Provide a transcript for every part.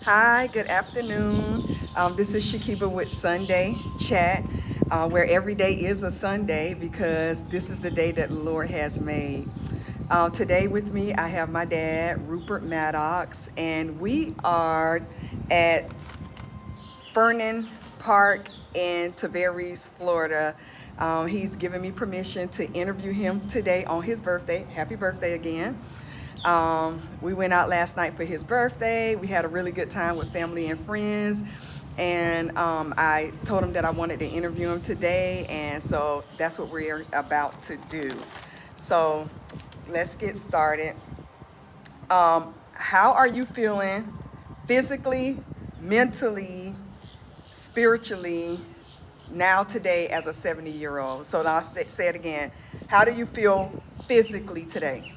Hi, good afternoon. This is Shakiba with Sunday Chat, where every day is a Sunday because this is the day that the Lord has made. Today with me, I have my dad, Rupert Maddox, and we are at Fernan Park in Tavares, Florida. He's given me permission to interview him today on his birthday. Happy birthday again. We went out last night for his birthday. We had a really good time with family and friends. And I told him that I wanted to interview him today. And so that's what we're about to do. So let's get started. How are you feeling physically, mentally, spiritually now today as a 70-year-old? So I'll say it again. How do you feel physically today?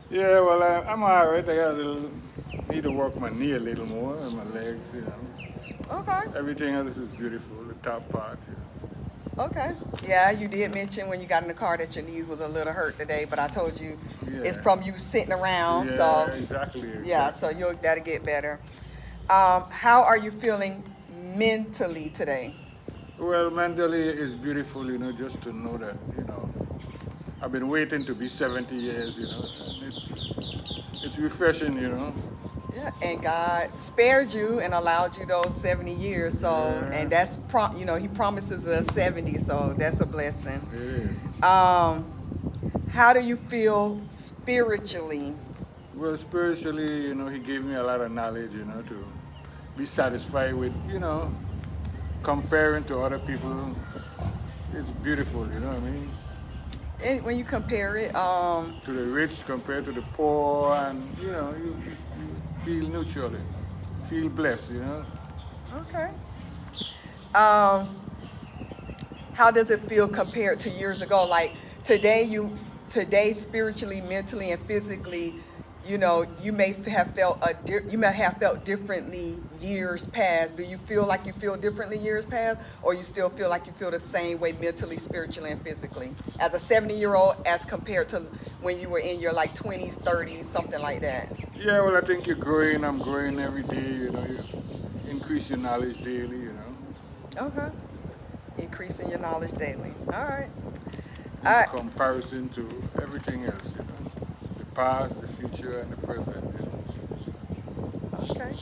Yeah, well, I'm all right. I got a little, need to work my knee a little more and my legs, Okay. Everything else is beautiful, the top part. Okay. Yeah, you did mention when you got in the car that your knees was a little hurt today, but I told you it's Yeah. from you sitting around. Yeah, So exactly. yeah, so that'll get better. How are you feeling mentally today? Well, mentally it's beautiful, just to know that, I've been waiting to be 70 years, and it's refreshing. Yeah, and God spared you and allowed you those 70 years. So, Yeah, and He promises us 70, so that's a blessing. it is. Um, how do you feel spiritually? Well, spiritually, he gave me a lot of knowledge, to be satisfied with, comparing to other people. It's beautiful, you know what I mean? And when you compare it, To the rich compared to the poor, and you feel neutral, feel blessed. okay. Um, how does it feel compared to years ago? Like today spiritually, mentally, and physically, you may have felt differently years past. Do you feel like you feel differently years past, or you still feel like you feel the same way mentally, spiritually, and physically as a 70-year-old as compared to when you were in your like 20s, 30s, something like that? Yeah, well, I think you're growing. I'm growing every day. You increase your knowledge daily. Okay. Increasing your knowledge daily. All right. All In right. comparison to everything else. The past, the future, and the present. Okay.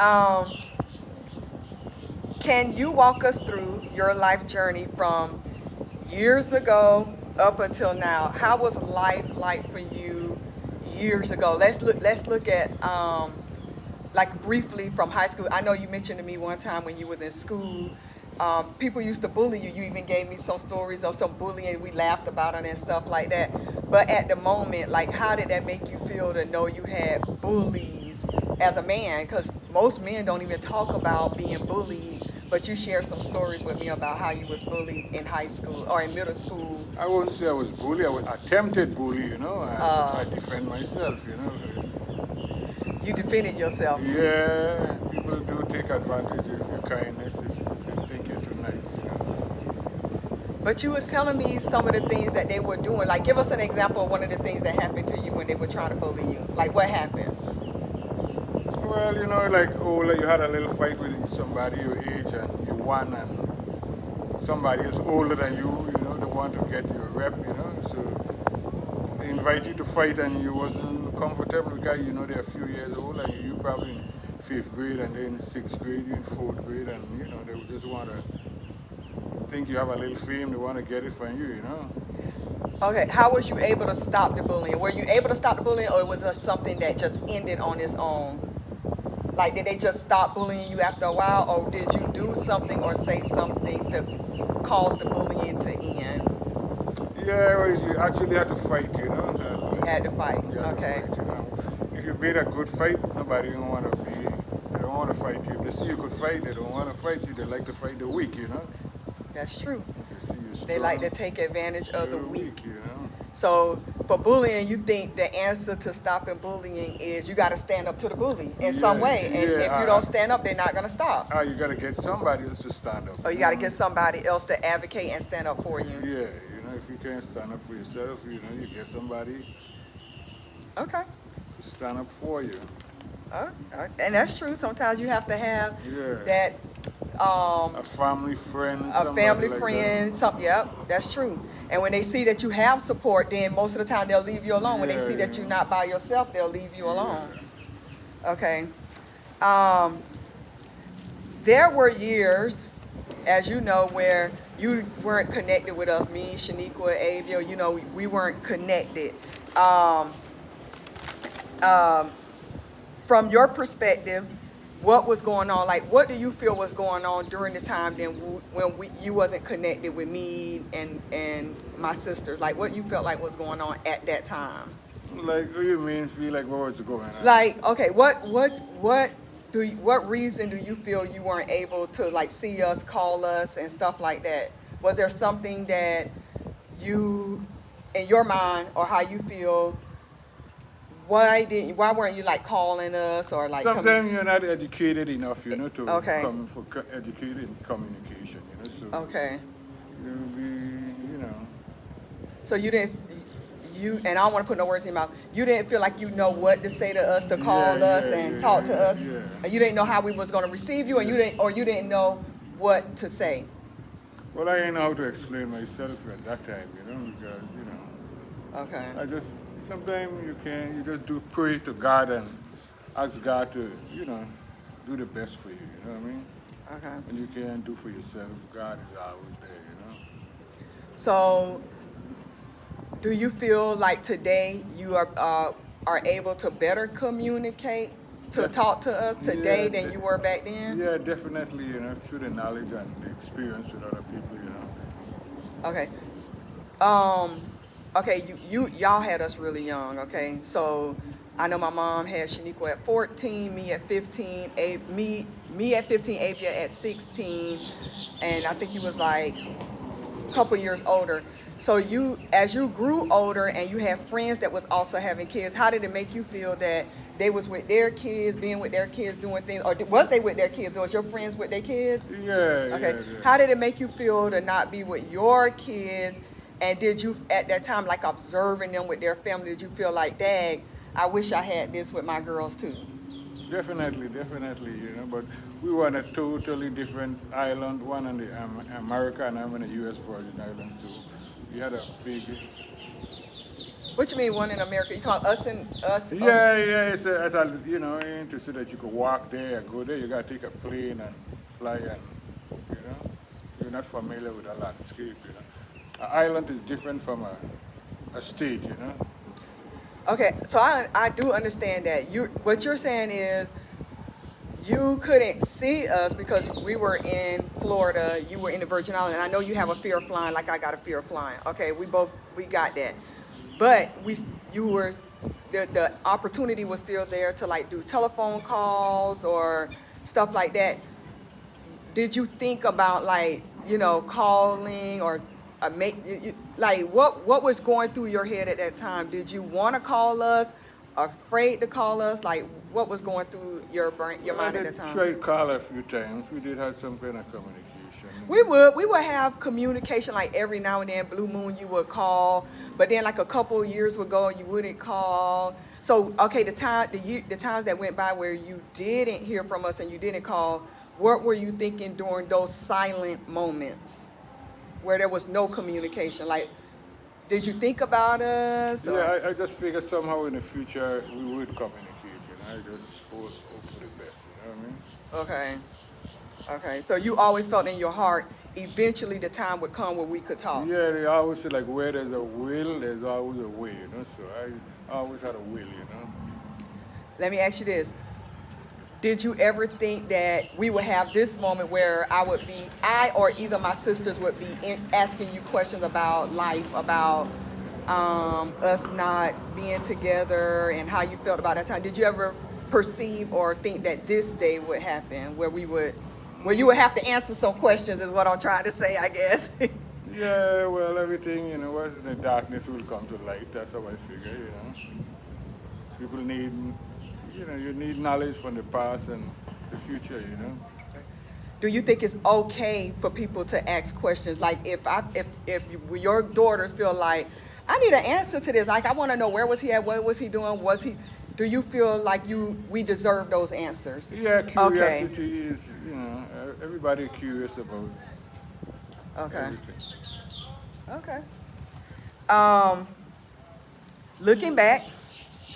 Um, can you walk us through your life journey from years ago up until now? How was life like for you years ago? Let's look at like briefly from high school. I know you mentioned to me one time when you were in school, people used to bully you. You even gave me some stories of some bullying. We laughed about it and stuff like that. But at the moment, like, how did that make you feel to know you had bullies as a man? Because most men don't even talk about being bullied. But you shared some stories with me about how you was bullied in high school or in middle school. I wouldn't say I was bullied. I was attempted bully. I Uh, defend myself. you defended yourself. Yeah, people do take advantage of your kindness if they think you're too nice. But you was telling me some of the things that they were doing. Like, give us an example of one of the things that happened to you when they were trying to bully you. Like, what happened? Well, like, you had a little fight with somebody your age and you won, and somebody is older than you, they want to get your rep. So they invite you to fight and you wasn't comfortable because, they're a few years old and you probably in 5th grade and they're in 6th grade, you in 4th grade, and, they would just want to think you have a little fame, they want to get it from you. Okay, how was you able to stop the bullying? Were you able to stop the bullying, or was it something that just ended on its own? Like, did they just stop bullying you after a while, or did you do something or say something to cause the bullying to end? Yeah, well, you actually had to fight. You had to fight. You had Okay. to fight. If you made a good fight, nobody don't want to they don't want to fight you. If they see you could fight, they don't want to fight you. They like to fight the weak. That's true. They see you strong. They like to take advantage of the you're weak. weak. So for bullying, you think the answer to stopping bullying is you got to stand up to the bully in some way. And if you don't stand up, they're not going to stop. You got to get somebody else to stand up. Or you got to get somebody else to advocate and stand up for you. Yeah, if you can't stand up for yourself, you get somebody Okay. to stand up for you. And that's true. Sometimes you have to have Yeah. that A family friend, a somebody family like friend, something. Yep, that's true. And when they see that you have support, then most of the time they'll leave you alone. When they see that Yeah. you're not by yourself, they'll leave you alone. Yeah. Okay. Um, there were years, as you know, where you weren't connected with us. Me, Shaniqua, Avio, we weren't connected. Um, um, from your perspective, what was going on? Like, what do you feel was going on during the time then when you wasn't connected with me and my sisters? Like, what you felt like was going on at that time? Like, what do you mean? Feel like what was going on? Like, okay, what reason do you feel you weren't able to like see us, call us, and stuff like that? Was there something that you, in your mind, or how you feel? Why weren't you like calling us or like Sometimes you're not educated enough, to Okay. come for educated communication, So Okay. you'll be. So and I don't want to put no words in your mouth. You didn't feel like you know what to say to us, to call us and talk to us. Yeah. And you didn't know how we was going to receive you, and you didn't know what to say. Well, I didn't know how to explain myself at that time, because Okay. I just sometimes you just do pray to God and ask God to do the best for you. You know what I mean? Okay. And you can't do for yourself. God is always there. So, do you feel like today you are able to better communicate, to talk to us today than you were back then? Yeah, definitely. Through the knowledge and the experience with other people. Okay. Okay, y'all had us really young, okay? So I know my mom had Shaniqua at 14, me at 15, me at 15, Avia at 16, and I think he was like a couple years older. So as you grew older and you had friends that was also having kids, how did it make you feel that they was with their kids, being with their kids, doing things, or was they with their kids? Or was your friends with their kids? Yeah. Okay. Yeah. How did it make you feel to not be with your kids? And did you, at that time, like observing them with their family, did you feel like, dang, I wish I had this with my girls too? Definitely. But we were on a totally different island, one on the America and I'm on the U.S. Virgin Islands too. We had a big. What you mean, one in America? You talking us and us? Yeah. It's to so that you could walk there, go there. You gotta take a plane and fly, and you're not familiar with the landscape. An island is different from a state. Okay, so I do understand that. What you're saying is you couldn't see us because we were in Florida, you were in the Virgin Islands, and I know you have a fear of flying like I got a fear of flying. Okay, we got that. But the opportunity was still there to like do telephone calls or stuff like that. Did you think about like, calling or what was going through your head at that time? Did you want to call us, afraid to call us? Like, what was going through your mind at that time? I tried to call a few times. We did have some kind of communication. We would have communication like every now and then. Blue moon, you would call, but then like a couple of years would go and you wouldn't call. So okay, the times that went by where you didn't hear from us and you didn't call, what were you thinking during those silent moments where there was no communication? Like, did you think about us? Or? Yeah, I just figured somehow in the future we would communicate. I just hope for the best. You know what I mean? Okay. So you always felt in your heart, eventually the time would come where we could talk. Yeah, they always say like where there's a will, there's always a way. So I always had a will. Let me ask you this. Did you ever think that we would have this moment where I or either my sisters would be asking you questions about life, about us not being together and how you felt about that time? Did you ever perceive or think that this day would happen where you would have to answer some questions is what I'm trying to say, I guess? Yeah, well, everything, what's in the darkness will come to light. That's how I figure, People need, you need knowledge from the past and the future, Do you think it's okay for people to ask questions? Like if your daughters feel like, I need an answer to this. Like, I want to know, where was he at? What was he doing? Do you feel like we deserve those answers? Yeah, Okay. curiosity is, everybody curious about Okay. everything. Okay. Um, looking back,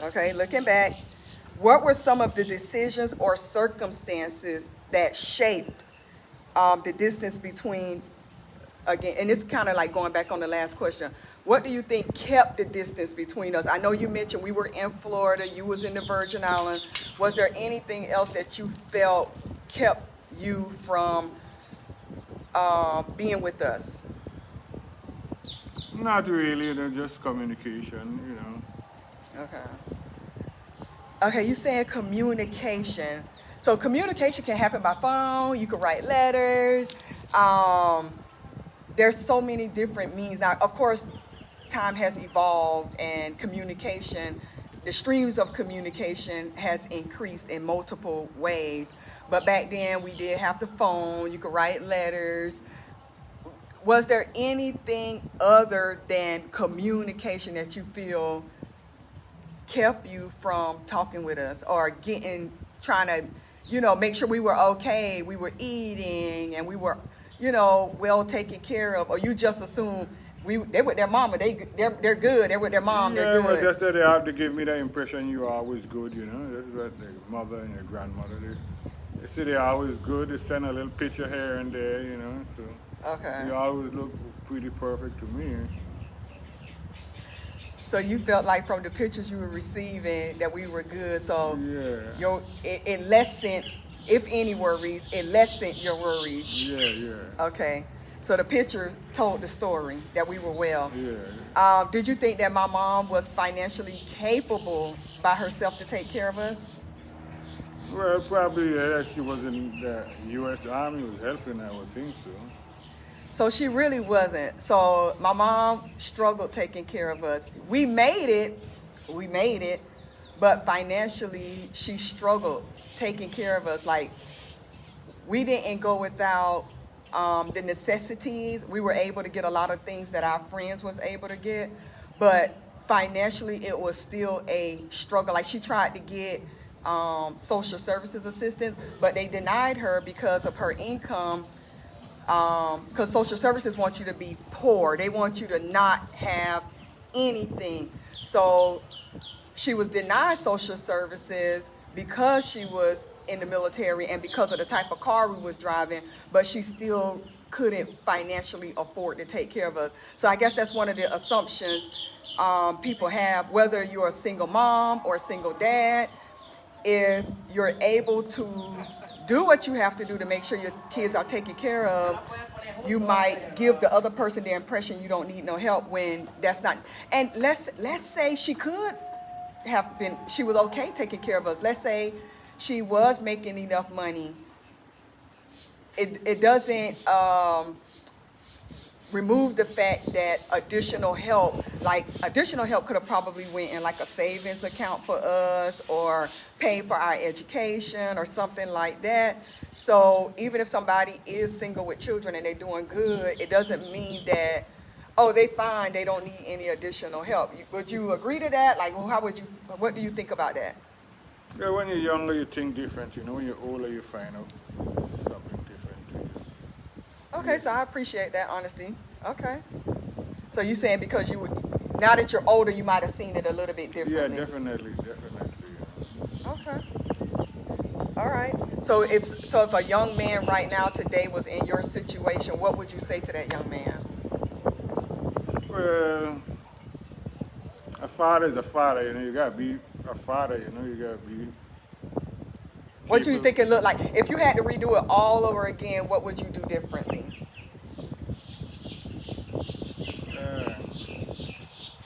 okay, looking back, what were some of the decisions or circumstances that shaped the distance between, again, and it's kind of like going back on the last question. What do you think kept the distance between us? I know you mentioned we were in Florida, you was in the Virgin Islands. Was there anything else that you felt kept you from being with us? Not really, just communication. Okay. Okay, you saying communication. So communication can happen by phone. You can write letters. Um, there's so many different means now. Of course, time has evolved, and communication, the streams of communication has increased in multiple ways. But back then, we did have the phone. You could write letters. Was there anything other than communication that you feel kept you from talking with us or trying to, make sure we were okay, we were eating, and we were, well taken care of, or you just assume they with their mama, they're good, they're with their mom, Yeah, they're well, good. just that they have to give me the impression you are always good, That's what the mother and your grandmother, they say they're always good. They send a little picture here and there, So Okay. you always look pretty perfect to me. So you felt like from the pictures you were receiving that we were good. So Yeah. it lessened, if any worries, it lessened your worries. Yeah, yeah. Okay. So the picture told the story that we were well. Yeah. Did you think that my mom was financially capable by herself to take care of us? Well, probably she was in the U.S. Army, was helping, I would think so. So she really wasn't. So my mom struggled taking care of us. We made it, but financially she struggled taking care of us. Like, we didn't go without the necessities. We were able to get a lot of things that our friends was able to get, but financially it was still a struggle. Like, she tried to get social services assistance, but they denied her because of her income. Because social services want you to be poor. They want you to not have anything. So she was denied social services because she was in the military and because of the type of car we was driving, but she still couldn't financially afford to take care of us. So I guess that's one of the assumptions people have, whether you're a single mom or a single dad. If you're able to do what you have to do to make sure your kids are taken care of, you might give the other person the impression you don't need no help when that's not. And let's say she was okay taking care of us. Let's say she was making enough money. It doesn't remove the fact that additional help could have probably went in like a savings account for us or paid for our education or something like that. So even if somebody is single with children and they're doing good, it doesn't mean that, oh, they fine, they don't need any additional help. Would you agree to that? Like, well, what do you think about that? Yeah, when you're younger, you think different, When you're older, you find out something different. Okay, so I appreciate that honesty. Okay. So you saying because now that you're older, you might have seen it a little bit differently. Yeah, definitely. Okay. All right. So if a young man right now today was in your situation, what would you say to that young man? Well, a father is a father, You gotta be a father, You gotta be. What do you think it looked like? If you had to redo it all over again, what would you do differently?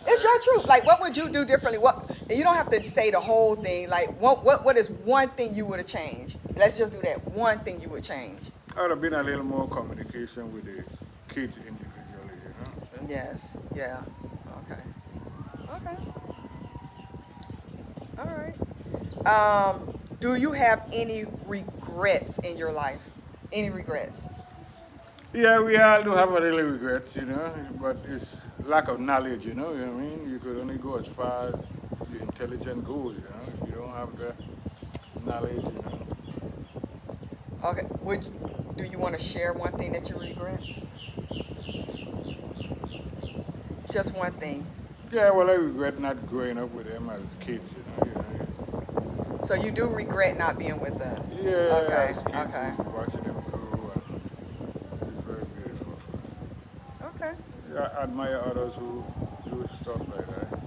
It's your truth. Like, what would you do differently? You don't have to say the whole thing. Like, what is one thing you would have changed? Let's just do that. One thing you would change. I would have been a little more communication with the kids individually, Yes. Yeah. Okay. Okay. All right. Do you have any regrets in your life? Any regrets? Yeah, we all do have a little regrets, But it's lack of knowledge, You know what I mean? You could only go as far as the intelligent goes, If you have the knowledge, you know. Okay. Do you want to share one thing that you regret? Just one thing. Yeah, well, I regret not growing up with them as kids, you know. So you do regret not being with us? Yeah, Okay. as kids, Okay. watching them grow, and it's very beautiful. Okay. Yeah, I admire others who do stuff like that.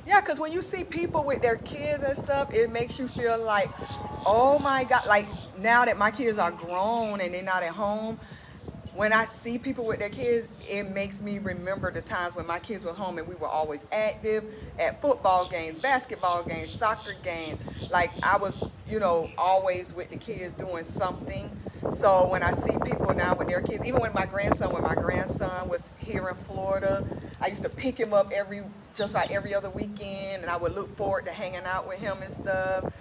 Yeah, because when you see people with their kids and stuff, it makes you feel like, oh my God, like now that my kids are grown and they're not at home, when I see people with their kids, it makes me remember the times when my kids were home and we were always active at football games, basketball games, soccer games. Like I was, always with the kids doing something. So when I see people now with their kids, even when my grandson was here in Florida, I used to pick him up just about every other weekend, and I would look forward to hanging out with him and stuff,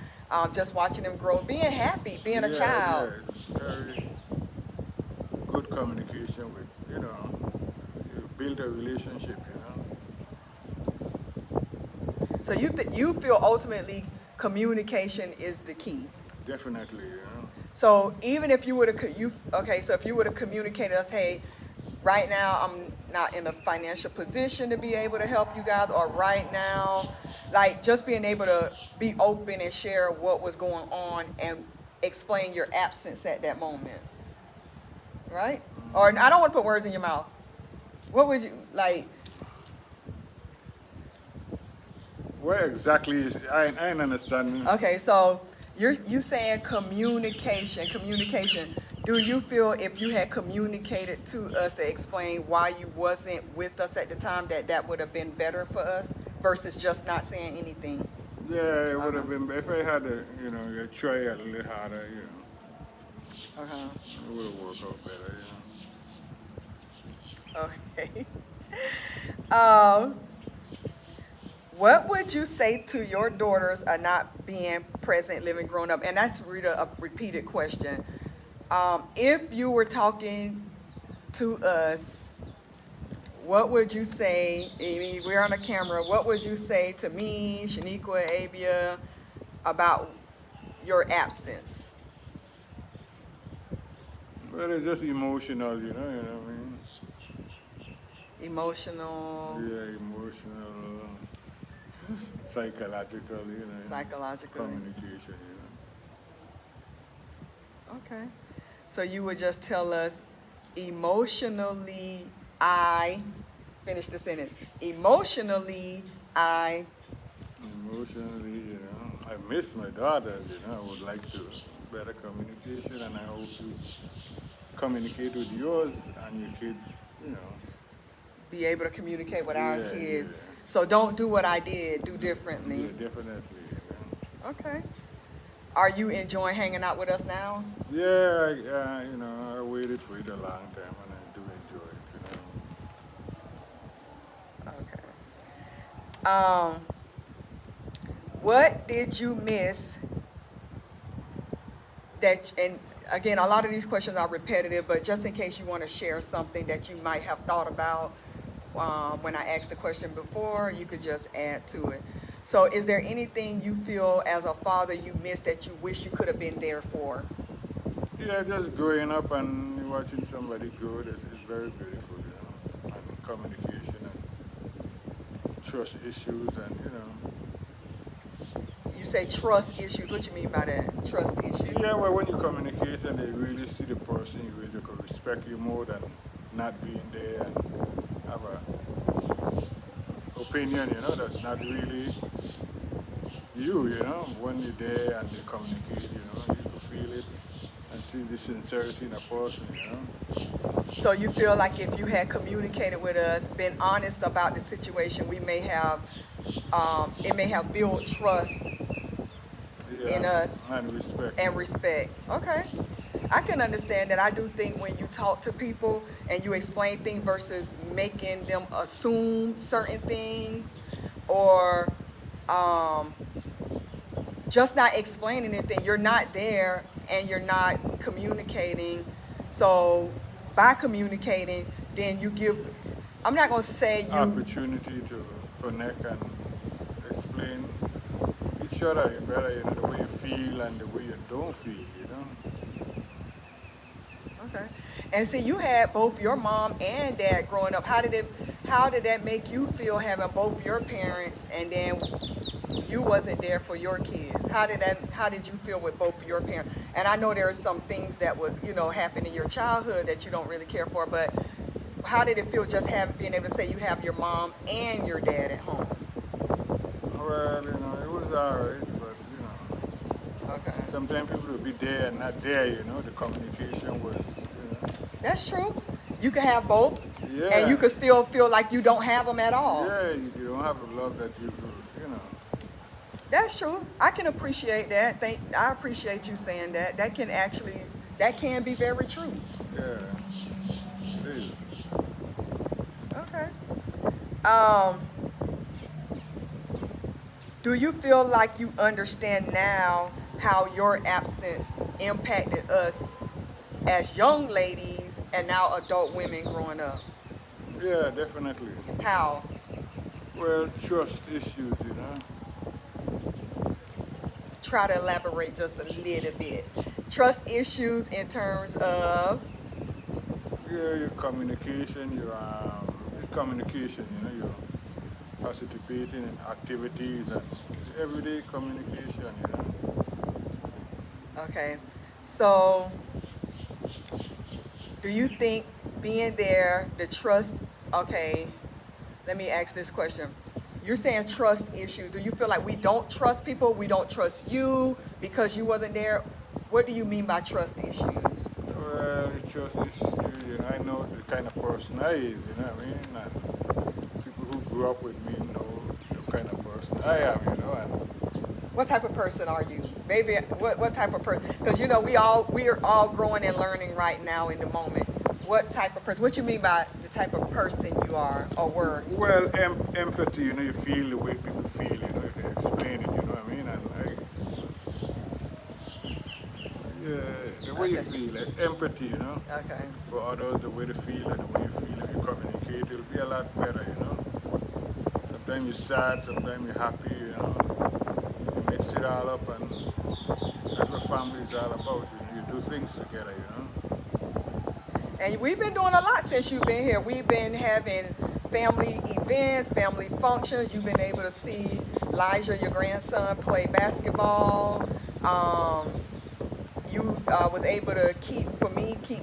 just watching him grow, being happy, being a child. Yeah, very good communication with, you build a relationship, So you feel ultimately communication is the key. Definitely, So even if you would have so if you would have communicated us, hey, right now I'm not in a financial position to be able to help you guys, or right now, like just being able to be open and share what was going on and explain your absence at that moment, right? Or I don't want to put words in your mouth. What would you like? What exactly is, I ain't understand me. Okay, so you saying communication. Do you feel if you had communicated to us to explain why you wasn't with us at the time, that would have been better for us versus just not saying anything? Yeah, it would have been, if I had try a little harder, Uh-huh. it would have worked out better, Okay. um, what would you say to your daughters are not being present, living, grown up? And that's really a repeated question. If you were talking to us, what would you say? I mean, we're on a camera. What would you say to me, Shaniqua, Abia, about your absence? Well, it's just emotional, you know what I mean? Emotional. Yeah, emotional, psychological, Psychologically. communication, Okay. So you would just tell us, emotionally, finish the sentence. Emotionally, Emotionally, I miss my daughters, I would like to better communication, and I hope to communicate with yours and your kids, be able to communicate with our Yeah, kids. yeah. So don't do what I did, do differently. Yeah, definitely. Okay. Are you enjoying hanging out with us now? Yeah, I waited for it a long time, and I do enjoy it, Okay. What did you miss and again, a lot of these questions are repetitive, but just in case you want to share something that you might have thought about when I asked the question before, you could just add to it. So is there anything you feel as a father you missed that you wish you could have been there for? Yeah, just growing up and watching somebody grow is very beautiful, and communication and trust issues, and You say trust issues. What you mean by that? Trust issues? Yeah, well, when you communicate and they really see the person, you really could respect you more than not being there and have a opinion, that's not really you, when you're there and they communicate, you can feel it and see the sincerity in a person, So you feel like if you had communicated with us, been honest about the situation, it may have built trust in us and respect. and respect. Okay. I can understand that. I do think when you talk to people and you explain things versus making them assume certain things, or just not explaining anything, you're not there and you're not communicating. So by communicating, then you give, I'm not going to say you... Opportunity to connect and explain each each other, you better, you know, the way you feel and the way you don't feel, you know. Okay. And see, you had both your mom and dad growing up. How did that make you feel having both your parents and then you wasn't there for your kids? How did you feel with both of your parents? And I know there are some things that would, you know, happen in your childhood that you don't really care for, but how did it feel just being able to say you have your mom and your dad at home? Well, you know, it was alright, but you know, Okay. sometimes people would be there and not there, you know, the communication was, you know. That's true. You can have both, Yeah. and you can still feel like you don't have them at all. Yeah, you don't have the love that you do, you know. That's true. I can appreciate that. I appreciate you saying that. That can be very true. Yeah, it is. Okay. Um, do you feel like you understand now how your absence impacted us as young ladies and now adult women growing up? Yeah, definitely. How? Well, trust issues, you know. Try to elaborate just a little bit. Trust issues in terms of Yeah, your communication, your communication, you know, your participating in activities and everyday communication, you know. okay. So, do you think being there, the trust, okay, let me ask this question. You're saying trust issues. Do you feel like we don't trust people? We don't trust you because you wasn't there? What do you mean by trust issues? Well, it's just issues, you know, I know the kind of person I is, you know what I mean? And people who grew up with me know the kind of person I am, you know, and What type of person are you? Maybe what type of person? Because you know we are all growing and learning right now in the moment. What type of person? What you mean by the type of person you are or were? well, empathy, you know, you feel the way people feel, you know, if they explain it, you know what I mean? And yeah, the way you Okay. feel, like empathy, you know, Okay. for others, the way they feel and the way you feel, if you communicate, it'll be a lot better, you know. Sometimes you're sad, sometimes you're happy, you know. You mix it all up, and that's what family is all about, you know. You do things together, you know. And we've been doing a lot since you've been here. We've been having family events, family functions. You've been able to see Elijah, your grandson, play basketball. You was able to keep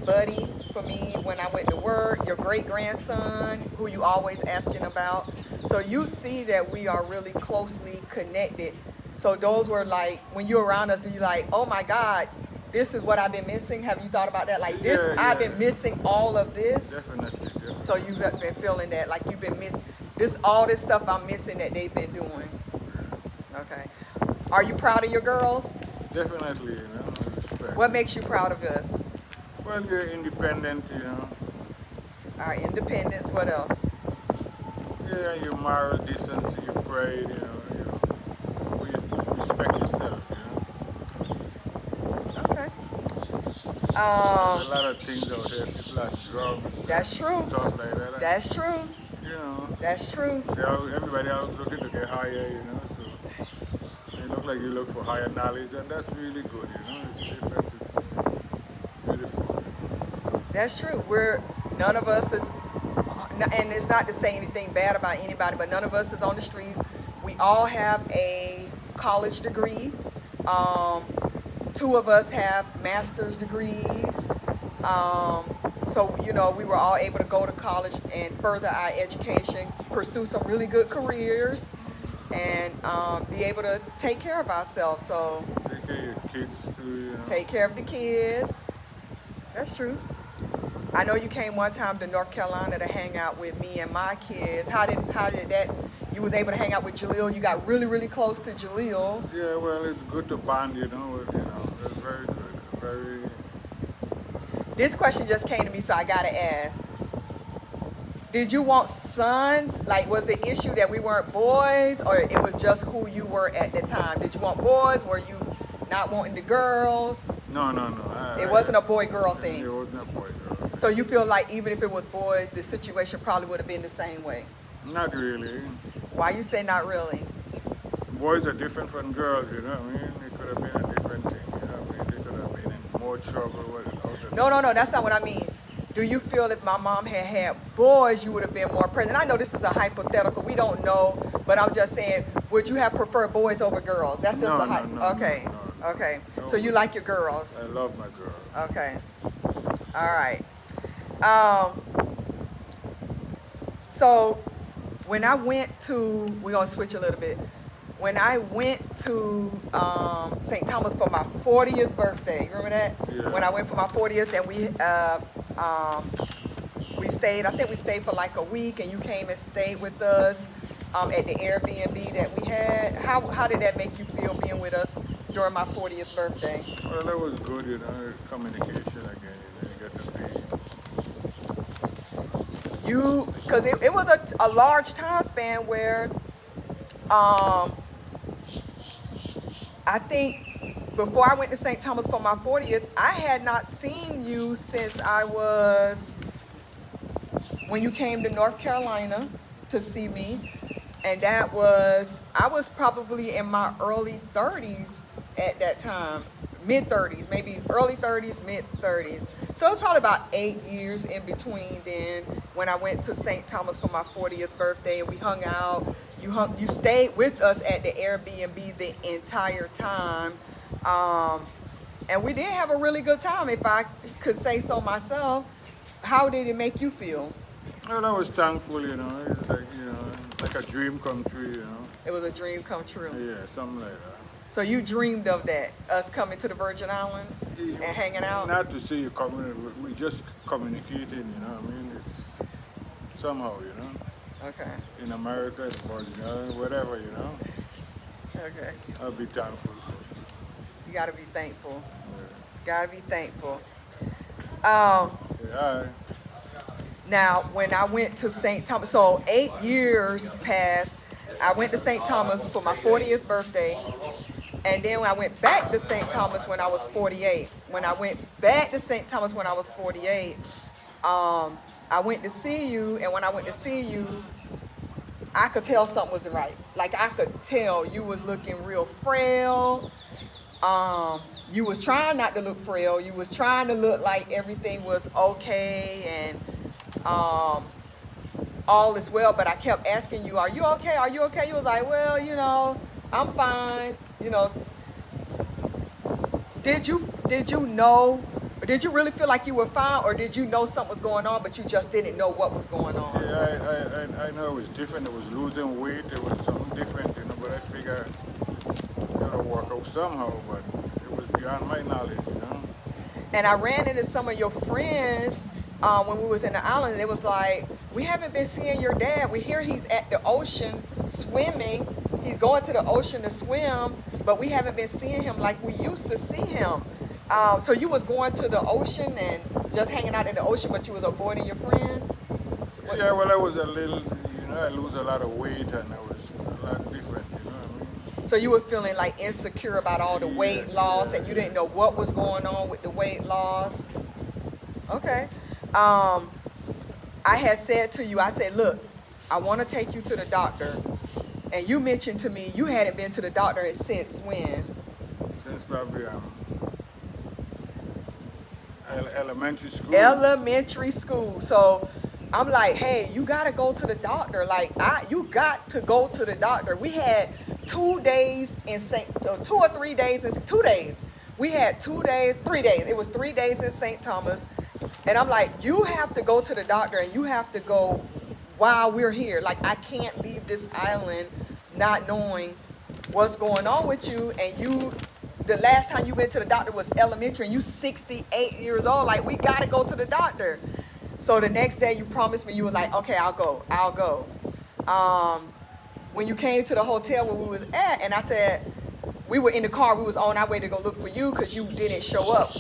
Buddy for me when I went to work. Your great grandson, who you always asking about. So you see that we are really closely connected. So those were like, when you're around us, you like, oh my God, this is what I've been missing. Have you thought about that? Like this, Yeah, I've yeah. been missing all of this. Definitely, definitely. So you've been feeling that, like you've been missing all this stuff I'm missing that they've been doing. Okay. Are you proud of your girls? Definitely, you know, respect. What makes you proud of us? Well, you're independent, you know. Our independence. What else? Yeah, your moral decency, your pride, you know, you respect yourself, you know. Okay. There's a lot of things out there, people are drugs, That's true. stuff like that. That's true. You know, That's true. everybody else looking to get higher, you know, so it looks like you look for higher knowledge, and that's really good, you know, it's different, it's beautiful, you know. That's true. None of us is, and it's not to say anything bad about anybody, but none of us is on the street. We all have a college degree. Two of us have master's degrees. So, you know, we were all able to go to college and further our education, pursue some really good careers, and be able to take care of ourselves. So, Take care of your kids too, you know. take care of the kids. That's true. I know you came one time to North Carolina to hang out with me and my kids. How did that? You was able to hang out with Jaleel. You got really, really close to Jaleel. Yeah, well, it's good to bond, you know, it's very good, very... This question just came to me, so I gotta ask. Did you want sons? Like, was the issue that we weren't boys, or it was just who you were at the time? Did you want boys? Were you not wanting the girls? No. It wasn't a boy-girl thing. It wasn't a boy-girl. So you feel like even if it was boys, the situation probably would have been the same way? Not really. Why you say not really? boys are different from girls, you know what I mean? It could have been a different thing, you know what I mean? They could have been in more trouble without No, no, no, that's not what I mean. Do you feel if my mom had had boys, you would have been more present? I know this is a hypothetical. We don't know, but I'm just saying, would you have preferred boys over girls? That's just No, a no, no, okay, no. okay. No. So you like your girls? I love my girl. Okay. All right. Um, so when I went to, we're gonna switch a little bit. When I went to St. Thomas for my 40th birthday, remember that? Yeah. When I went for my 40th, and we stayed. I think we stayed for like a week, and you came and stayed with us at the Airbnb that we had. How did that make you feel being with us during my 40th birthday? Well, that was good, you know, communication again, you know, you get to be. Because it was a large time span where I think before I went to St. Thomas for my 40th, I had not seen you since when you came to North Carolina to see me. And I was probably in my early 30s at that time, mid 30s, maybe early 30s, mid 30s. So it was probably about 8 years in between then when I went to St. Thomas for my 40th birthday, and we hung out. You stayed with us at the Airbnb the entire time. And we did have a really good time, if I could say so myself. How did it make you feel? Well, I was thankful, you know, it's like, you know, like a dream come true, you know. It was a dream come true. Yeah, something like that. So you dreamed of that, us coming to the Virgin Islands and hanging out? Not to say you we just communicating, you know what I mean? It's somehow, you know. Okay. In America, in the Virgin Islands, whatever, you know. Okay. I'll be thankful for. You gotta be thankful. Yeah. Gotta be thankful. Yeah. Now, when I went to St. Thomas, so 8 years passed. I went to St. Thomas for my 40th birthday. And then when I went back to St. Thomas when I was 48. When I went back to St. Thomas when I was 48, I went to see you. And when I went to see you, I could tell something wasn't right. Like, I could tell you was looking real frail. You was trying not to look frail. You was trying to look like everything was okay and all is well. But I kept asking you, are you okay? Are you okay? You was like, well, you know, I'm fine. You know, did you know, or did you really feel like you were fine, or did you know something was going on, but you just didn't know what was going on? Yeah, I know it was different. It was losing weight. It was something different, you know, but I figured it'll work out somehow, but it was beyond my knowledge, you know. And I ran into some of your friends when we was in the islands. It was like, we haven't been seeing your dad. We hear he's at the ocean swimming. He's going to the ocean to swim, but we haven't been seeing him like we used to see him. So you was going to the ocean and just hanging out in the ocean, but you was avoiding your friends? Yeah, well, I was a little, you know, I lose a lot of weight and I was a lot different, you know what I mean? So you were feeling like insecure about all the weight loss, and you didn't know what was going on with the weight loss? Okay. I had said to you, I said, look, I want to take you to the doctor. And you mentioned to me you hadn't been to the doctor since when? Since probably elementary school. Elementary school. So I'm like, hey, you got to go to the doctor. Like, you got to go to the doctor. We had 2 days in 2 or 3 days, 2 days. We had 2 days, 3 days. It was 3 days in St. Thomas. And I'm like, you have to go to the doctor, and you have to go while we're here. Like, I can't leave this island not knowing what's going on with you. And the last time you went to the doctor was elementary, and you 68 years old. Like, we got to go to the doctor. So the next day you promised me, you were like, okay, I'll go. When you came to the hotel where we was at, and I said, we were in the car, we was on our way to go look for you because you didn't show up.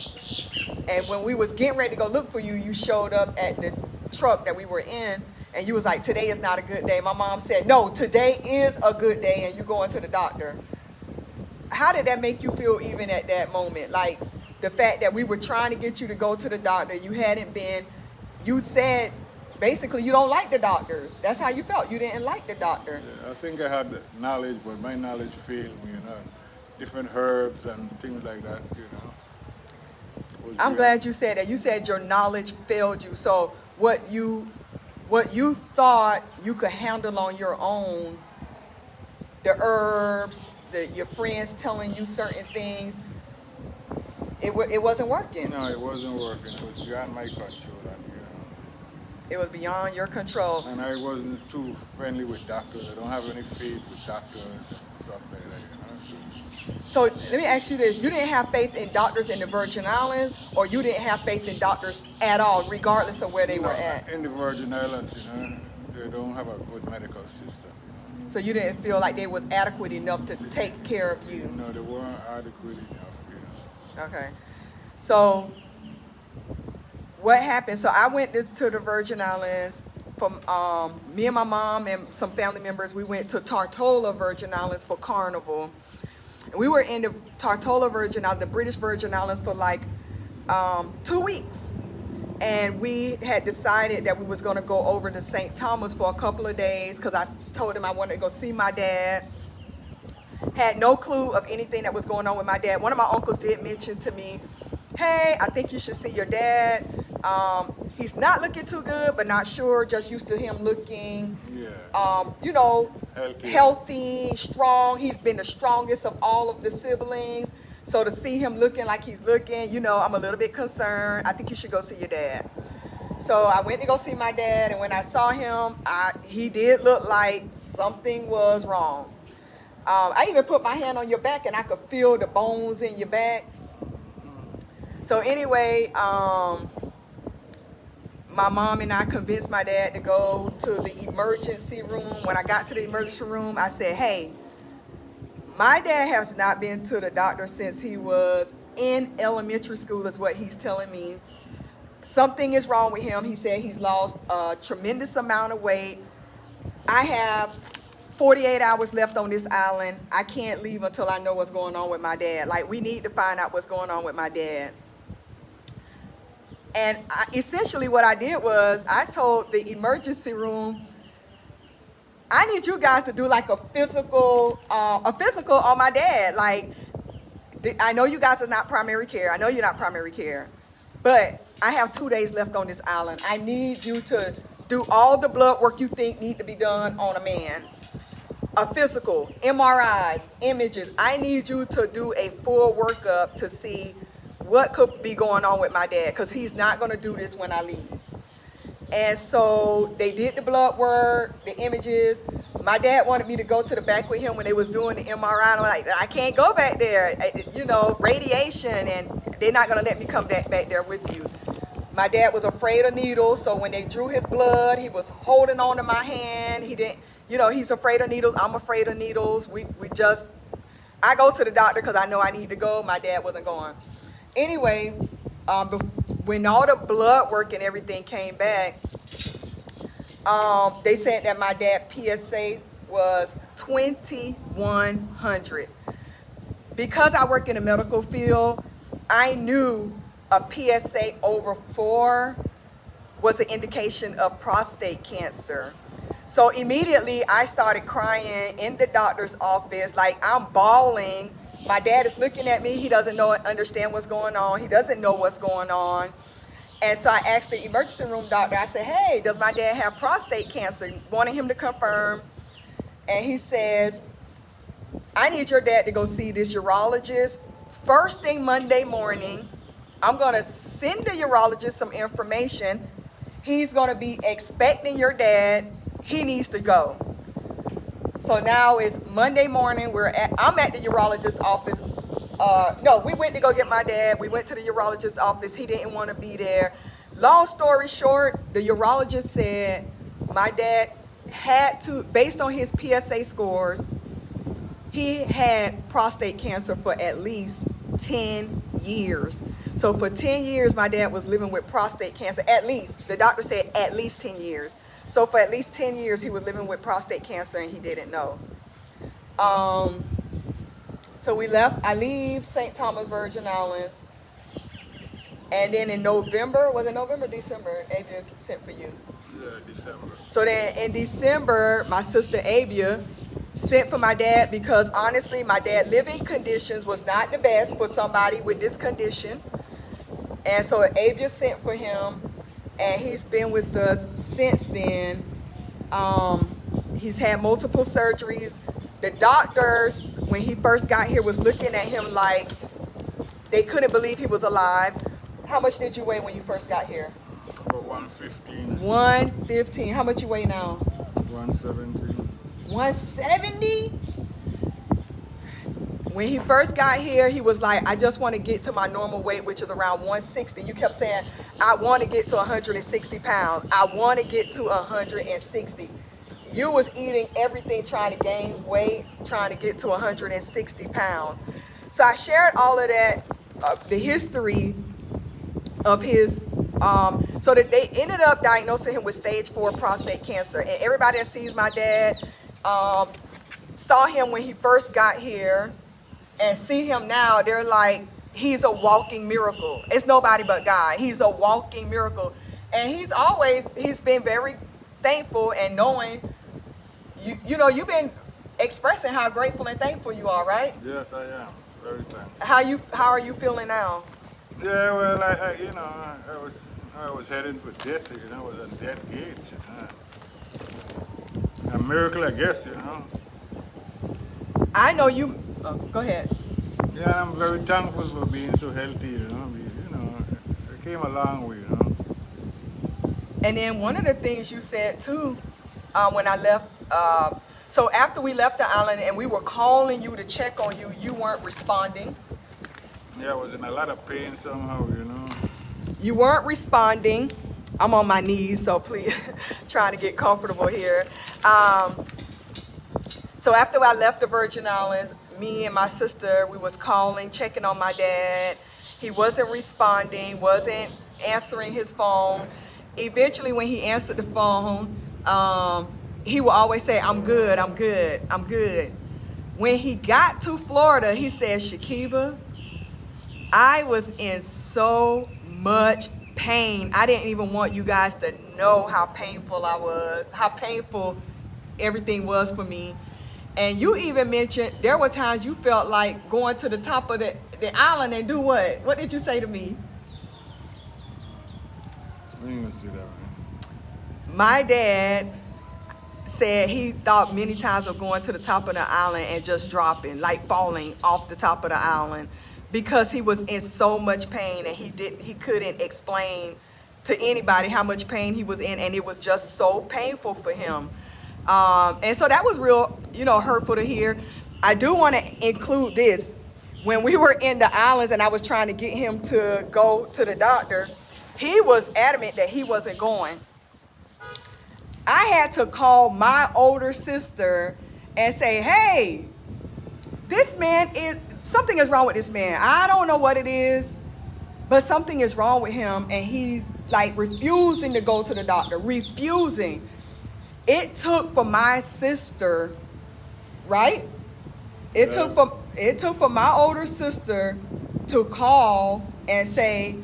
And when we was getting ready to go look for you, you showed up at the truck that we were in, and you was like, today is not a good day. My mom said, no, today is a good day, and you going to the doctor. How did that make you feel even at that moment? Like, the fact that we were trying to get you to go to the doctor, you hadn't been, you said basically you don't like the doctors. That's how you felt. You didn't like the doctor. Yeah, I think I had the knowledge, but my knowledge failed me, different herbs and things like that, was I'm beyond. glad you said that. You said your knowledge failed you. So what you thought you could handle on your own, the herbs, your friends telling you certain things, it wasn't working. No, it wasn't working. It was beyond my control, It was beyond your control. and I wasn't too friendly with doctors. I don't have any faith with doctors and stuff like that. So let me ask you this. You didn't have faith in doctors in the Virgin Islands, or you didn't have faith in doctors at all, regardless of where they were at? In the Virgin Islands, they don't have a good medical system. So you didn't feel like they was adequate enough to take care of you? No, they weren't adequate enough. Okay. So what happened? So I went to the Virgin Islands. From me and my mom and some family members, we went to Tortola Virgin Islands for Carnival. And we were in the Tortola Virgin Islands, the British Virgin Islands, for like 2 weeks. And we had decided that we was going to go over to St. Thomas for a couple of days because I told him I wanted to go see my dad. Had no clue of anything that was going on with my dad. One of my uncles did mention to me, hey, I think you should see your dad. He's not looking too good, but not sure. Just used to him looking, healthy, strong. He's been the strongest of all of the siblings. So to see him looking like he's looking, I'm a little bit concerned. I think you should go see your dad. So I went to go see my dad, and when I saw him, he did look like something was wrong. I even put my hand on your back, and I could feel the bones in your back. So anyway, my mom and I convinced my dad to go to the emergency room. When I got to the emergency room, I said, hey, my dad has not been to the doctor since he was in elementary school, is what he's telling me. Something is wrong with him. He said he's lost a tremendous amount of weight. I have 48 hours left on this island. I can't leave until I know what's going on with my dad. Like, we need to find out what's going on with my dad. And essentially what I did was I told the emergency room, I need you guys to do like a physical on my dad. Like, I know you guys are not primary care. I know you're not primary care, but I have 2 days left on this island. I need you to do all the blood work you think need to be done on a man. A physical, MRIs, images. I need you to do a full workup to see what could be going on with my dad, because he's not going to do this when I leave. And so they did the blood work, the images. My dad wanted me to go to the back with him when they was doing the MRI. And I'm like, I can't go back there. Radiation, and they're not going to let me come back there with you. My dad was afraid of needles, so when they drew his blood, he was holding on to my hand. He didn't, he's afraid of needles. I'm afraid of needles. I go to the doctor because I know I need to go. My dad wasn't going. Anyway, when all the blood work and everything came back, they said that my dad's PSA was 2,100. Because I work in the medical field, I knew a PSA over 4 was an indication of prostate cancer. So immediately I started crying in the doctor's office, like I'm bawling. My dad is looking at me. He doesn't understand what's going on. He doesn't know what's going on. And so I asked the emergency room doctor, I said, hey, does my dad have prostate cancer? Wanting him to confirm. And he says, I need your dad to go see this urologist. First thing Monday morning, I'm going to send the urologist some information. He's going to be expecting your dad. He needs to go. So now it's Monday morning. I'm at the urologist's office. We went to go get my dad. We went to the urologist's office. He didn't want to be there. Long story short, the urologist said my dad had to, based on his PSA scores, he had prostate cancer for at least 10 years. So for 10 years, my dad was living with prostate cancer. At least, the doctor said at least 10 years. So for at least 10 years, he was living with prostate cancer and he didn't know. So I leave St. Thomas Virgin Islands. And then in November, was it November, December, Adrian sent for you? Yeah, December. So then in December, my sister Abia sent for my dad because honestly, my dad living conditions was not the best for somebody with this condition. And so Abia sent for him, and he's been with us since then. He's had multiple surgeries. The doctors, when he first got here, was looking at him like they couldn't believe he was alive. How much did you weigh when you first got here? About 115. 115. How much you weigh now? 117. 170? When he first got here, he was like, I just want to get to my normal weight, which is around 160. You kept saying, I want to get to 160 pounds. I want to get to 160. You was eating everything, trying to gain weight, trying to get to 160 pounds. So I shared all of that, the history of his, so that they ended up diagnosing him with stage 4 prostate cancer. And everybody that sees my dad saw him when he first got here and see him now, they're like, he's a walking miracle. It's nobody but God. He's a walking miracle. And he's been very thankful and knowing, you know, you've been expressing how grateful and thankful you are, right? Yes, I am. Very thankful. How are you feeling now? Yeah, well, I was heading for death, I was on death gates, A miracle, I guess, I know you, go ahead. Yeah, I'm very thankful for being so healthy, I came a long way, And then one of the things you said too, when I left, so after we left the island and we were calling you to check on you, you weren't responding. Yeah, I was in a lot of pain somehow, You weren't responding. I'm on my knees, so please, trying to get comfortable here. So after I left the Virgin Islands, me and my sister, we was calling, checking on my dad. He wasn't responding, wasn't answering his phone. Eventually, when he answered the phone, he would always say, I'm good, I'm good, I'm good. When he got to Florida, he said, Shakiba, I was in so much pain. I didn't even want you guys to know how painful I was, how painful everything was for me. And you even mentioned there were times you felt like going to the top of the island and do what? What did you say to me? I ain't gonna say that, man. My dad said he thought many times of going to the top of the island and just dropping, like falling off the top of the island, because he was in so much pain and he couldn't explain to anybody how much pain he was in, and it was just so painful for him. And so that was real, hurtful to hear. I do want to include this. When we were in the islands and I was trying to get him to go to the doctor, he was adamant that he wasn't going. I had to call my older sister and say, hey, something is wrong with this man. I don't know what it is, but something is wrong with him. And he's like refusing to go to the doctor, refusing. It took for my sister, right? It took for my older sister to call and say,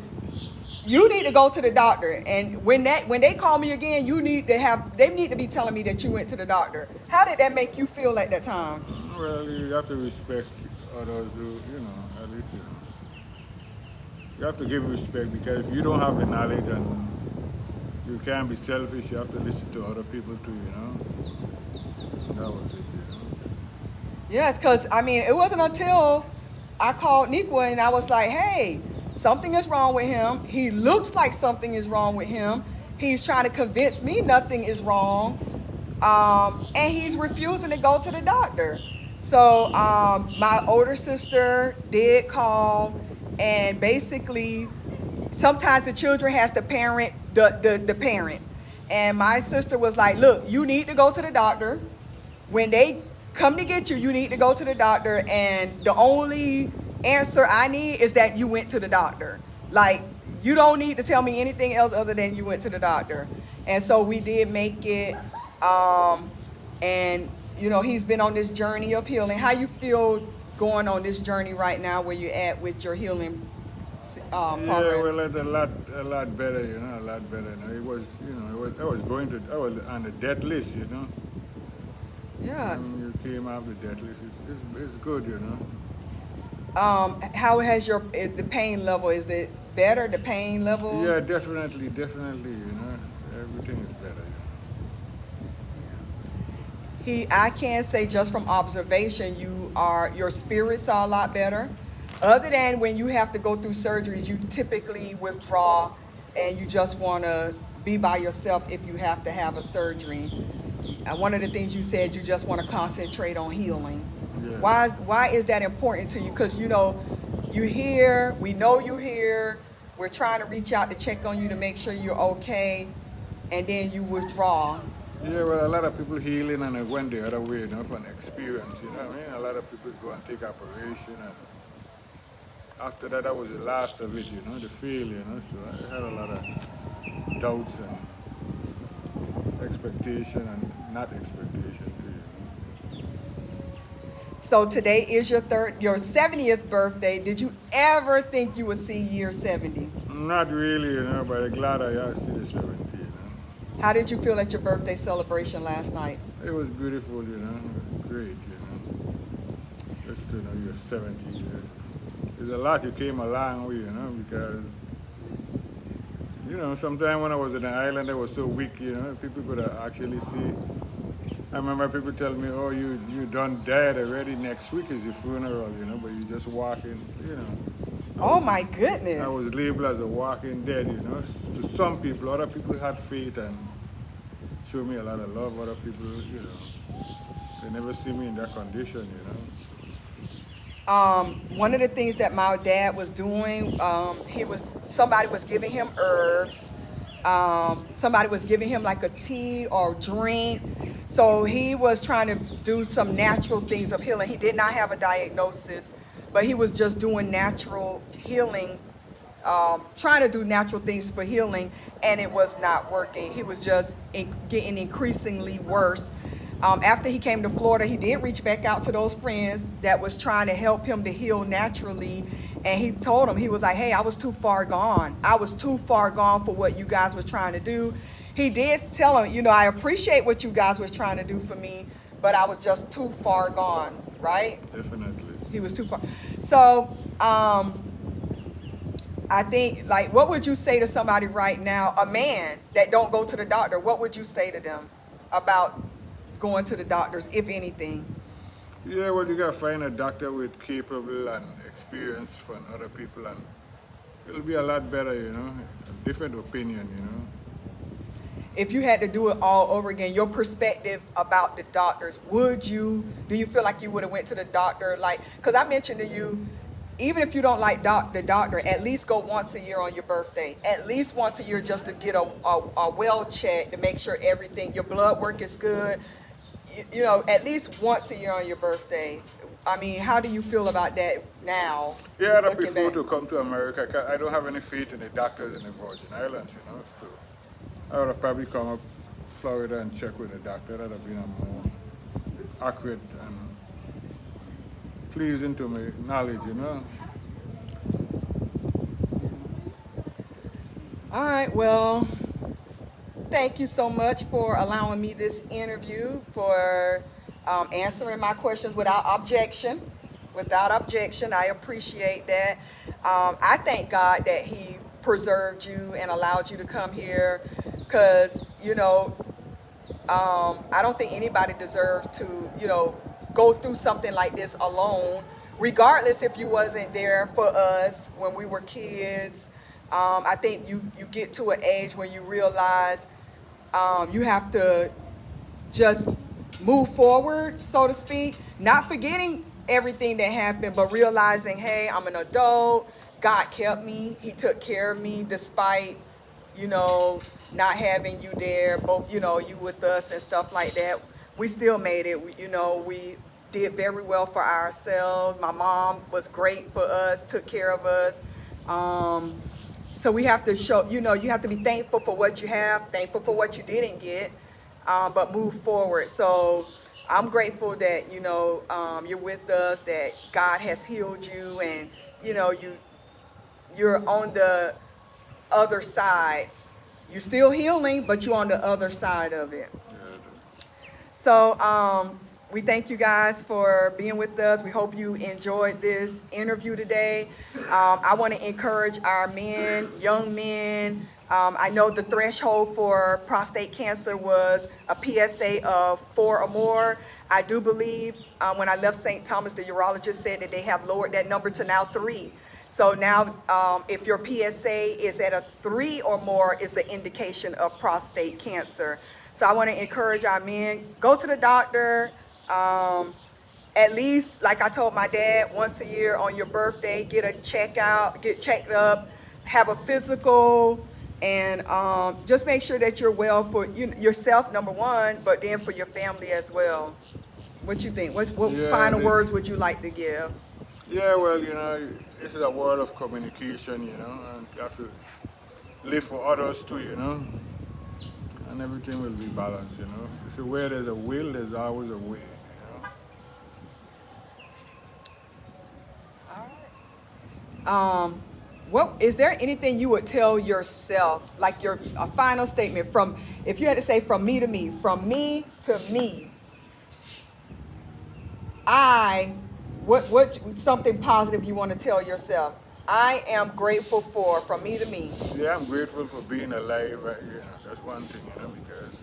you need to go to the doctor. And when they call me again, they need to be telling me that you went to the doctor. How did that make you feel at that time? Well, you have to respect others, at least, You have to give respect, because if you don't have the knowledge and you can't be selfish, you have to listen to other people too, That was it, Yes, because, it wasn't until I called Nikwa and I was like, hey, something is wrong with him. He looks like something is wrong with him. He's trying to convince me nothing is wrong. And he's refusing to go to the doctor. So my older sister did call, and basically sometimes the children has to parent the parent. And my sister was like, look, you need to go to the doctor. When they come to get you, you need to go to the doctor. And the only answer I need is that you went to the doctor. Like, you don't need to tell me anything else other than you went to the doctor. And so we did make it. And, he's been on this journey of healing. How you feel going on this journey right now, where you're at with your healing Yeah, progress? well, it's a lot better, a lot better. It was, I was I was on the death list, Yeah. You came off the death list. It's good. How has the pain level? Is it better? The pain level? Yeah, definitely, definitely, everything is better. I can say just from observation, your spirits are a lot better. Other than when you have to go through surgeries, you typically withdraw and you just want to be by yourself if you have to have a surgery. One of the things you said, you just want to concentrate on healing. Yeah. Why is that important to you? Because you here, we know you here. We're trying to reach out to check on you to make sure you're okay, and then you withdraw. Yeah, well, a lot of people healing and it went the other way, from experience, what I mean? A lot of people go and take operation, and after that, that was the last of it, the failure. So I had a lot of doubts and expectation and not expectation too. So today is your 70th birthday. Did you ever think you would see year 70? Not really, but I'm glad I see the 70. How did you feel at your birthday celebration last night? It was beautiful, great, Just to know you're 70 years. There's a lot you came along with, because, sometimes when I was in the island, I was so weak, people could actually see. I remember people telling me, oh, you done dead already, next week is your funeral, but you just walking, Oh my I goodness. was labeled as a walking dead, To some people, other people had faith and showed me a lot of love. Other people, they never see me in that condition, One of the things that my dad was doing, somebody was giving him herbs. Somebody was giving him like a tea or drink. So he was trying to do some natural things of healing. He did not have a diagnosis, but he was just doing natural healing, trying to do natural things for healing, and it was not working. He was just getting increasingly worse. After he came to Florida, he did reach back out to those friends that was trying to help him to heal naturally. And he told them, he was like, hey, I was too far gone. I was too far gone for what you guys were trying to do. He did tell them, I appreciate what you guys was trying to do for me, but I was just too far gone, right? Definitely. He was too far. So, I think, like, what would you say to somebody right now, a man that don't go to the doctor? What would you say to them about going to the doctors, if anything? Yeah, well, you gotta find a doctor with capable and experience from other people, and it'll be a lot better, a different opinion, If you had to do it all over again, your perspective about the doctors, do you feel like you would have went to the doctor? Like, because I mentioned to you, even if you don't like the doctor, at least go once a year on your birthday. At least once a year, just to get a well check to make sure your blood work is good. At least once a year on your birthday. I mean, how do you feel about that now? Yeah, I'd looking prefer back? to come to America. I don't have any faith in the doctors in the Virgin Islands, so I would have probably come up Florida and check with the doctor. That would have been a more accurate and pleasing to my knowledge, All right, well, thank you so much for allowing me this interview, for answering my questions without objection. Without objection, I appreciate that. I thank God that He preserved you and allowed you to come here, because, I don't think anybody deserved to, go through something like this alone, regardless if you wasn't there for us when we were kids. I think you get to an age where you realize you have to just move forward, so to speak, not forgetting everything that happened, but realizing, hey, I'm an adult. God kept me. He took care of me despite, not having you there, both, you with us and stuff like that. We still made it. We did very well for ourselves. My mom was great for us, took care of us. So we have to show, you have to be thankful for what you have, thankful for what you didn't get, but move forward. So I'm grateful that, you're with us, that God has healed you, and, you're on the other side. You're still healing, but you're on the other side of it. So we thank you guys for being with us. We hope you enjoyed this interview today. I want to encourage our men, young men. I know the threshold for prostate cancer was a PSA of 4 or more. I do believe when I left St. Thomas, the urologist said that they have lowered that number to now 3. So now if your PSA is at a 3 or more, it's an indication of prostate cancer. So I want to encourage our men, go to the doctor. At least, like I told my dad, once a year on your birthday, get a checkout, get checked up, have a physical, and just make sure that you're well for yourself, number one, but then for your family as well. What you think? What final words would you like to give? Yeah, well, this is a world of communication, and you have to live for others too, and everything will be balanced, So where there's a will, there's always a way, What is there anything you would tell yourself, like a final statement from, if you had to say from me to me, from me to me, what something positive you want to tell yourself? I am grateful for, from me to me. Yeah, I'm grateful for being alive. That's one thing, because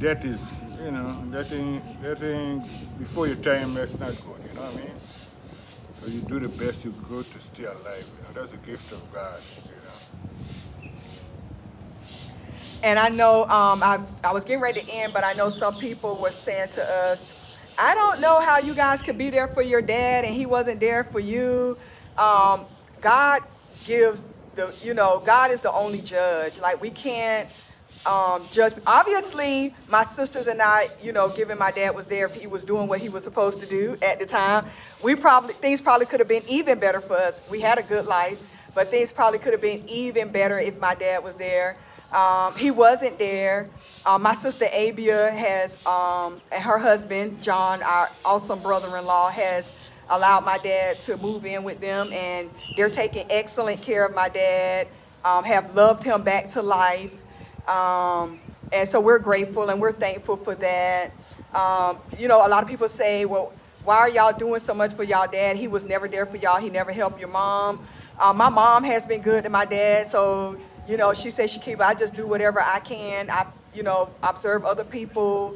death is, that thing before your time, that's not good, you know what I mean? So you do the best you could to stay alive, that's a gift of God, And I know, I was getting ready to end, but I know some people were saying to us, I don't know how you guys could be there for your dad and he wasn't there for you. God gives God is the only judge. Like, we can't judge. Obviously, my sisters and I, given my dad was there, if he was doing what he was supposed to do at the time, things probably could have been even better for us. We had a good life, but things probably could have been even better if my dad was there. He wasn't there. My sister Abia has, and her husband, John, our awesome brother-in-law, has allowed my dad to move in with them, and they're taking excellent care of my dad, have loved him back to life. And so we're grateful and we're thankful for that. A lot of people say, well, why are y'all doing so much for y'all dad? He was never there for y'all. He never helped your mom. My mom has been good to my dad, so she says, Shakiba, I just do whatever I can. I, observe other people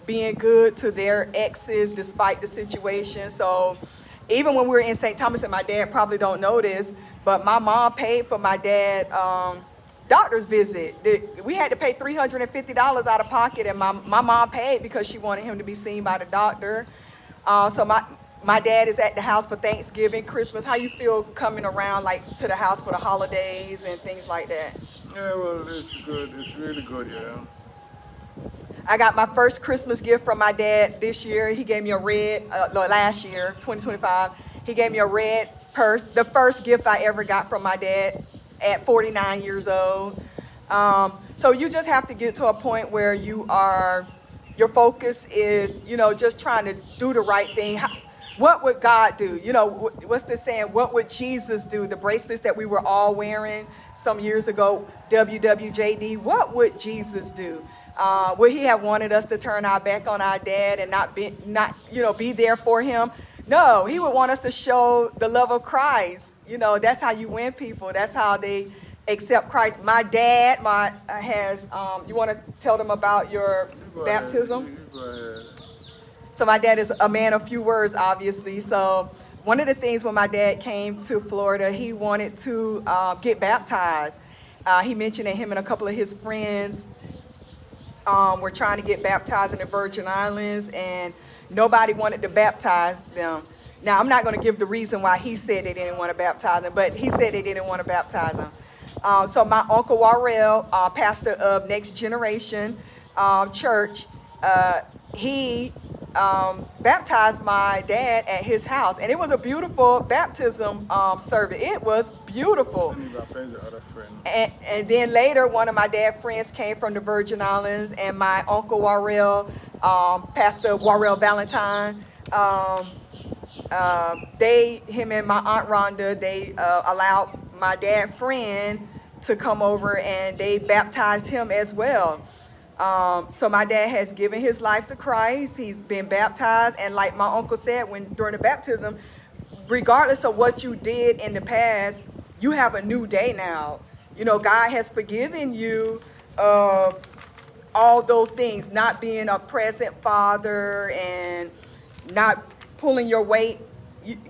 being good to their exes despite the situation. So even when we were in St. Thomas, and my dad probably don't know this, but my mom paid for my dad doctor's visit. We had to pay $350 out of pocket, and my mom paid because she wanted him to be seen by the doctor. So my dad is at the house for Thanksgiving, Christmas. How you feel coming around, like, to the house for the holidays and things like that? Yeah, well, it's good. It's really good, I got my first Christmas gift from my dad this year. He gave me a red, last year, 2025. He gave me a red purse, the first gift I ever got from my dad at 49 years old. So you just have to get to a point where your focus is, just trying to do the right thing. What would God do? What's the saying? What would Jesus do? The bracelets that we were all wearing some years ago, WWJD, what would Jesus do? Would he have wanted us to turn our back on our dad and not be there for him? No, he would want us to show the love of Christ. That's how you win people. That's how they accept Christ. My dad has, you want to tell them about your baptism? Go ahead. So my dad is a man of few words, obviously. So one of the things when my dad came to Florida, he wanted to get baptized. He mentioned that him and a couple of his friends were trying to get baptized in the Virgin Islands, and nobody wanted to baptize them. Now, I'm not going to give the reason why he said they didn't want to baptize them, but he said they didn't want to baptize them. So my uncle Warrell, pastor of Next Generation Church, he baptized my dad at his house, and it was a beautiful baptism service. It was beautiful. And then later, one of my dad's friends came from the Virgin Islands, and my uncle Warrell, Pastor Warrell Valentine, him and my aunt Rhonda, they allowed my dad friend to come over and they baptized him as well. So my dad has given his life to Christ. He's been baptized, and like my uncle said, when during the baptism, regardless of what you did in the past, you have a new day now. You know, God has forgiven you of all those things, not being a present father and not pulling your weight.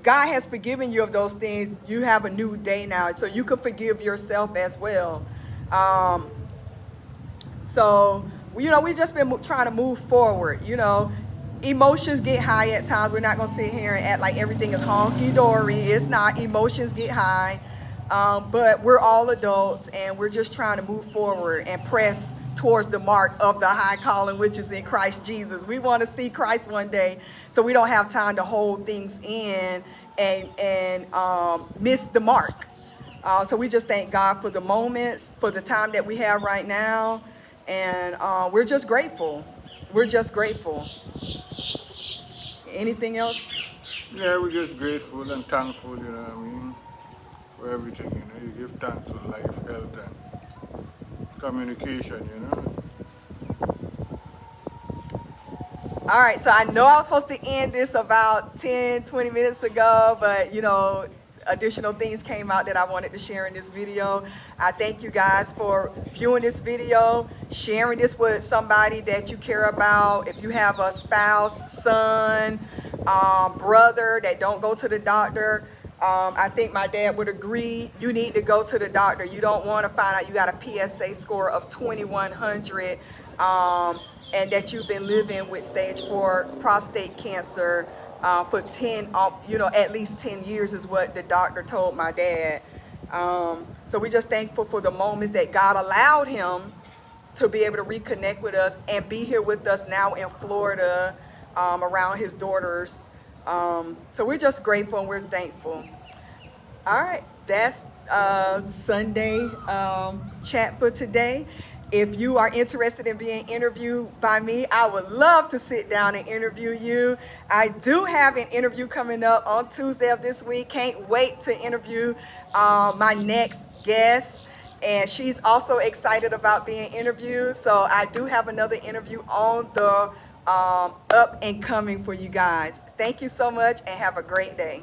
God has forgiven you of those things. You have a new day now, so you can forgive yourself as well. Um, so, you know, we've just been trying to move forward. You know, emotions get high at times. We're not going to sit here and act like everything is honky-dory. It's not. Emotions get high. But we're all adults, and we're just trying to move forward and press towards the mark of the high calling, which is in Christ Jesus. We want to see Christ one day, so we don't have time to hold things in and miss the mark. So we just thank God for the moments, for the time that we have right now. And we're just grateful. We're just grateful. Anything else? Yeah, we're just grateful and thankful, you know what I mean, for everything, you know. You give thanks for life, health, and communication, you know. All right, so I know I was supposed to end this about 10, 20 minutes ago, but you know, additional things came out that I wanted to share in this video. I thank you guys for viewing this video, sharing this with somebody that you care about. If you have a spouse, son, brother that don't go to the doctor, I think my dad would agree, you need to go to the doctor. You don't want to find out you got a PSA score of 2100 and that you've been living with stage 4 prostate cancer for 10, you know, at least 10 years is what the doctor told my dad. So we're just thankful for the moments that God allowed him to be able to reconnect with us and be here with us now in Florida around his daughters. So we're just grateful and we're thankful. All right, that's SONday chat for today. If you are interested in being interviewed by me, I would love to sit down and interview you. I do have an interview coming up on Tuesday of this week. Can't wait to interview my next guest. And she's also excited about being interviewed. So I do have another interview on the up and coming for you guys. Thank you so much and have a great day.